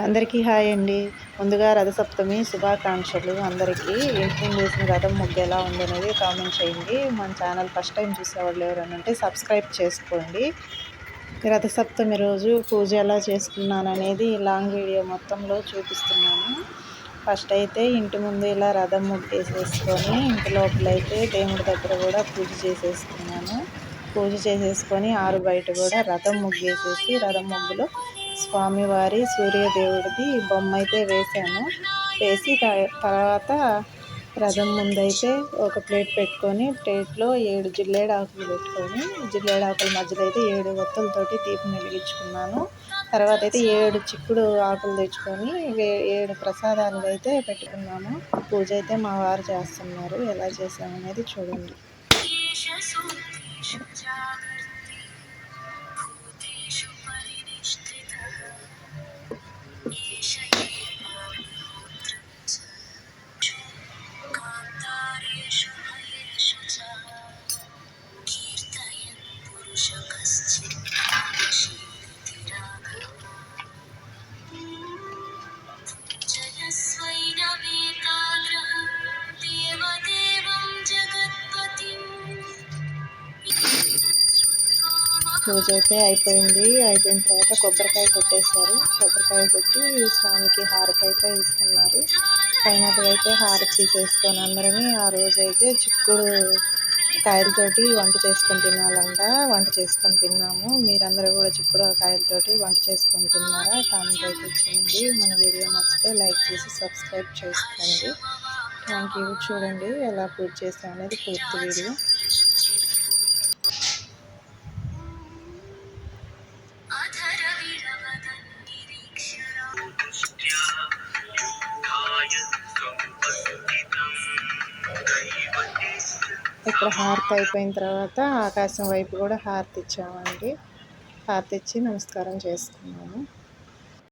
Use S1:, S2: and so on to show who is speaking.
S1: అందరికీ హాయ్ అండి. ముందుగా రథసప్తమి శుభాకాంక్షలు అందరికీ. ఇంటి ముందు వేసిన రథం ముగ్గు ఎలా ఉందనేది కామెంట్ చేయండి. మన ఛానల్ ఫస్ట్ టైం చూసేవాళ్ళు ఎవరైనా ఉంటే సబ్స్క్రైబ్ చేసుకోండి. రథసప్తమి రోజు పూజ ఎలా చేసుకున్నాననేది లాంగ్ వీడియో మొత్తంలో చూపిస్తున్నాను. ఫస్ట్ అయితే ఇంటి ముందు ఇలా రథం ముగ్గు వేసేసుకొని ఇంటి లోపలైతే దేవుడి దగ్గర కూడా పూజ చేసేసుకున్నాను. పూజ చేసేసుకొని ఆరు బయట కూడా రథం ముగ్గు వేసేసి రథం ముగ్గులో స్వామివారి సూర్యదేవుడిది బొమ్మ అయితే వేశాను. వేసి తర్వాత రథం ముందైతే ఒక ప్లేట్ పెట్టుకొని ప్లేట్లో 7 జిల్లేడాకులు పెట్టుకొని జిల్లేడాకుల మధ్యలో అయితే 7 ఒత్తులతోటి దీపం వెలిగించుకున్నాను. తర్వాత అయితే 7 చిక్కుడు ఆకులు తెచ్చుకొని 7 ప్రసాదాలు అయితే పెట్టుకున్నాము. పూజ అయితే మా వారు చేస్తున్నారు. ఎలా చేసామనేది చూడండి. పూజ అయితే అయిపోయింది. అయిపోయిన తర్వాత కొబ్బరికాయ కొట్టేశారు. కొబ్బరికాయ కొట్టి స్వామికి హారతి అయితే ఇస్తున్నారు. ఫైనల్గా అయితే హారతి తీసేసుకొని అందరమే ఆ రోజైతే చిక్కుడు కాయలతోటి వంట చేసుకొని తినాలంట. వంట చేసుకొని తిన్నాము. మీరందరూ కూడా చిక్కుడు కాయలతోటి వంట చేసుకొని తిన్నారా? కామెంట్ అయితే చేయండి. మన వీడియో నచ్చితే లైక్ చేసి సబ్స్క్రైబ్ చేసుకోండి. Thank you. చూడండి ఎలా పూజ చేస్తాం అనేది పూర్తి వీడియో. ఇక్కడ హారతి అయిపోయిన తర్వాత ఆకాశం వైపు కూడా హారతి ఇచ్చామండి. హారతి ఇచ్చి నమస్కారం చేసుకున్నాము.